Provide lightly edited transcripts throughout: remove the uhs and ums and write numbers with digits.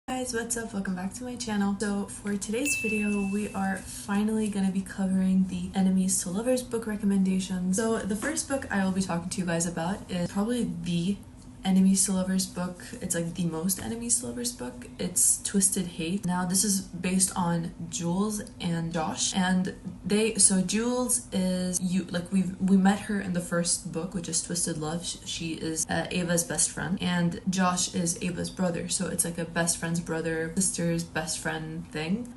Guys, what's up? Welcome back to my channel. So for today's video, we are finally going to be covering the enemies to lovers book recommendations. So the first book I will be talking to you guys about is probably the enemies to lovers book. It's like the most enemies to lovers book. It's Twisted Hate. Now this is based on Jules and Josh, and Jules is we met her in the first book, which is Twisted Love. She is Ava's best friend, and Josh is Ava's brother, so it's like a best friend's brother, sister's best friend thing.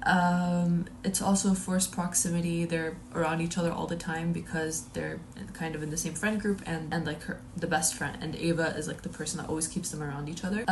It's also forced proximity. They're around each other all the time because they're kind of in the same friend group, and like the best friend, and Ava is like the person that always keeps them around each other.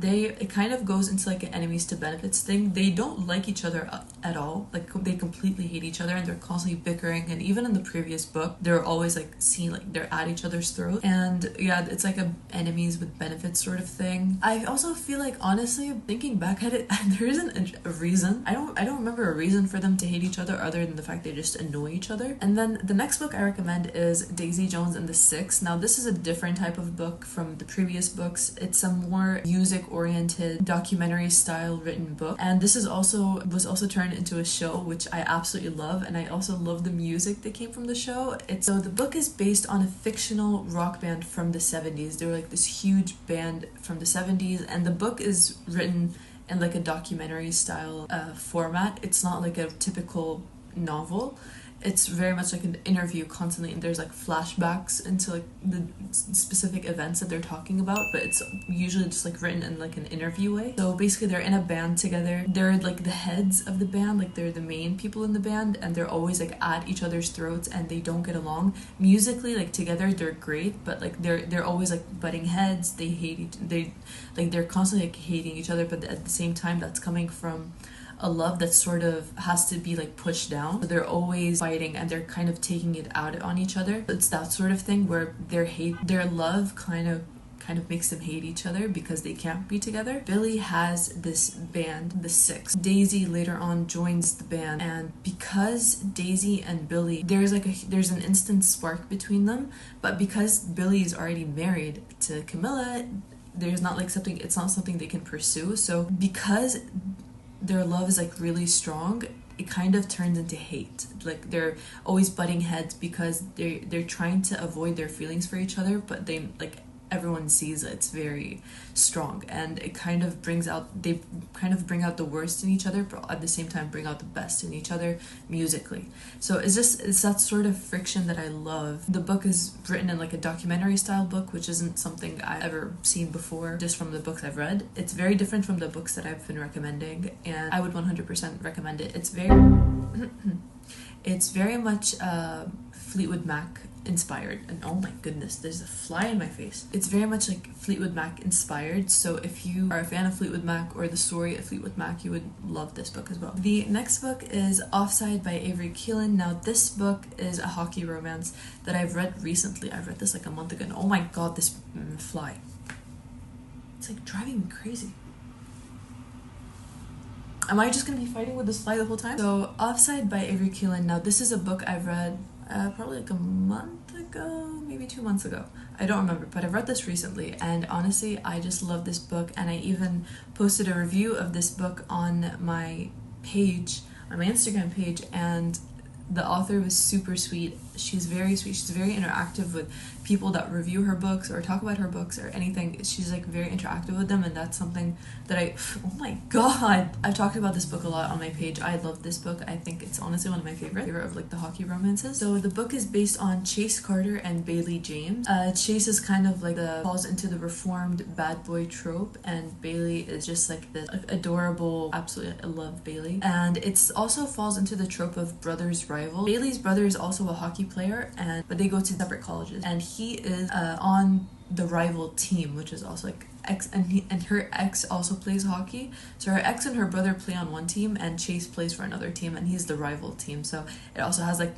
It kind of goes into like an enemies to benefits thing. They don't like each other at all. Like they completely hate each other, and they're constantly bickering. And even in the previous book, they're always like seen like they're at each other's throats. And yeah, it's like a enemies with benefits sort of thing. I also feel like, honestly, thinking back at it, there isn't a reason. I don't remember a reason for them to hate each other other than the fact they just annoy each other. And then the next book I recommend is Daisy Jones and the Six. Now this is a different type of book from the previous books. It's a more music-oriented, documentary-style written book, and this was also turned into a show, which I absolutely love, and I also love the music that came from the show. So the book is based on a fictional rock band from the 70s. They were like this huge band from the 70s, and the book is written in like a documentary-style format. It's not like a typical novel. It's very much like an interview constantly, and there's like flashbacks into like the specific events that they're talking about, but it's usually just like written in like an interview way. So basically they're in a band together. They're like the heads of the band, like they're the main people in the band, and they're always like at each other's throats, and they don't get along. Musically, like together they're great, but like they're always like butting heads. They hate they're constantly like hating each other, but at the same time that's coming from a love that sort of has to be like pushed down. So they're always fighting, and they're kind of taking it out on each other. It's that sort of thing where their love kind of makes them hate each other because they can't be together. Billy has this band, the Six. Daisy later on joins the band, and because Daisy and Billy, there's an instant spark between them, but because Billy is already married to Camilla, it's not something they can pursue. So because their love is like really strong, it kind of turns into hate. Like they're always butting heads because they're trying to avoid their feelings for each other, but everyone sees it's very strong, and they kind of bring out the worst in each other, but at the same time bring out the best in each other musically. So it's that sort of friction that I love. The book is written in like a documentary style book, which isn't something I've ever seen before just from the books I've read. It's very different from the books that I've been recommending, and I would 100% recommend it. It's very much Fleetwood Mac inspired, and oh my goodness, there's a fly in my face. It's very much like Fleetwood Mac inspired, so if you are a fan of Fleetwood Mac or the story of Fleetwood Mac, you would love this book as well. The next book is Offside by Avery Keelan. Now this book is a hockey romance that I've read recently. I read this like a month ago, and oh my god, this fly. It's like driving me crazy. Am I just gonna be fighting with this fly the whole time? So Offside by Avery Keelan. Now this is a book I've read probably like a month ago, maybe 2 months ago. I don't remember, but I've read this recently, and honestly, I just love this book, and I even posted a review of this book on my page, on my Instagram page, and the author was super sweet. She's very sweet. She's very interactive with people that review her books or talk about her books or anything. She's like very interactive with them, and that's something that oh my god, I've talked about this book a lot on my page. I love this book. I think it's honestly one of my favorite of like the hockey romances. So the book is based on Chase Carter and Bailey James. Chase is kind of like falls into the reformed bad boy trope, and Bailey is just like this adorable, absolutely I love Bailey. And it's also falls into the trope of brothers rival. Bailey's brother is also a hockey player, but they go to separate colleges, and he is on the rival team, which is also like and her ex also plays hockey. So her ex and her brother play on one team, and Chase plays for another team, and he's the rival team. So it also has like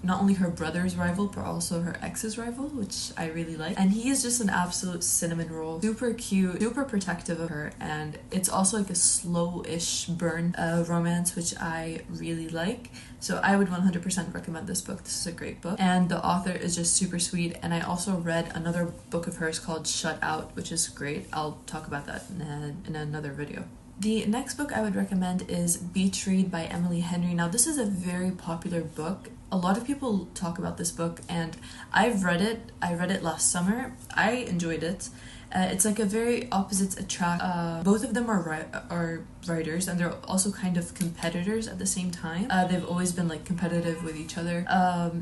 not only her brother's rival, but also her ex's rival, which I really like. And he is just an absolute cinnamon roll. Super cute, super protective of her, and it's also like a slow-ish burn romance, which I really like. So I would 100% recommend this book. This is a great book, and the author is just super sweet. And I also read another book of hers called Shut Out, which is great. I'll talk about that in another video. The next book I would recommend is Beach Read by Emily Henry. Now, this is a very popular book. A lot of people talk about this book, and I've read it. I read it last summer. I enjoyed it. It's like a very opposites attract. Both of them are writers, and they're also kind of competitors at the same time. They've always been like competitive with each other.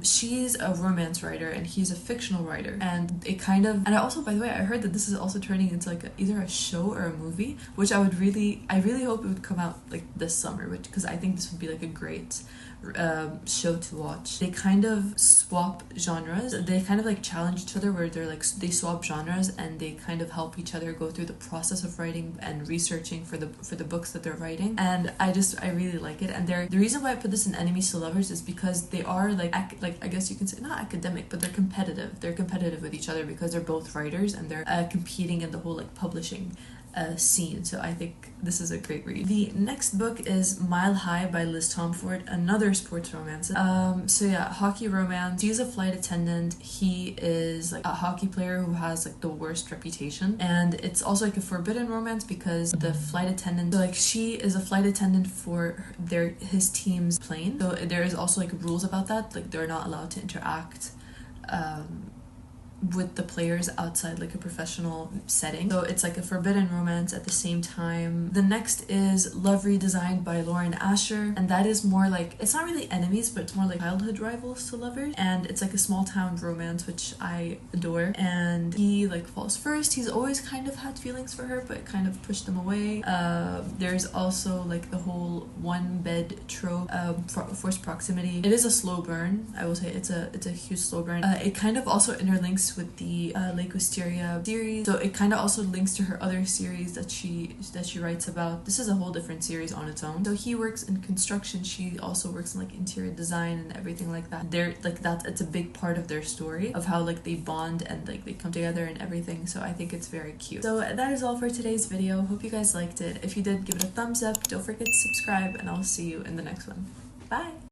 She's a romance writer, and he's a fictional writer. And it kind of, and I also, by the way, I heard that this is also turning into like either a show or a movie, which I really hope it would come out like this summer, because I think this would be like a great show to watch. They kind of swap genres. They kind of like challenge each other, where they're like, they swap genres and they kind of help each other go through the process of writing and researching for the books that they're writing. And I really like it. And the reason why I put this in enemies to lovers is because they are like I guess you can say not academic, but they're competitive. They're competitive with each other because they're both writers, and they're competing in the whole like publishing scene. So I think this is a great read. The next book is Mile High by Liz Tomford, another sports romance. So yeah, hockey romance. She's a flight attendant. He is like a hockey player who has like the worst reputation, and it's also like a forbidden romance because the flight attendant, so like she is a flight attendant for his team's plane. So there is also like rules about that. Like they're not allowed to interact with the players outside like a professional setting. So it's like a forbidden romance at the same time. The next is Love Redesigned by Lauren Asher, and that is more like, it's not really enemies, but it's more like childhood rivals to lovers, and it's like a small town romance, which I adore. And he like falls first. He's always kind of had feelings for her, but kind of pushed them away. There's also like the whole one bed trope, forced proximity. It is a slow burn. I will say it's a huge slow burn. It kind of also interlinks with the Lake Wisteria series, so it kind of also links to her other series that she writes about. This is a whole different series on its own. So he works in construction, she also works in like interior design and everything like that. They're like that, it's a big part of their story of how like they bond and like they come together and everything. So I think it's very cute. So that is all for today's video. Hope you guys liked it. If you did, give it a thumbs up. Don't forget to subscribe, and I'll see you in the next one. Bye.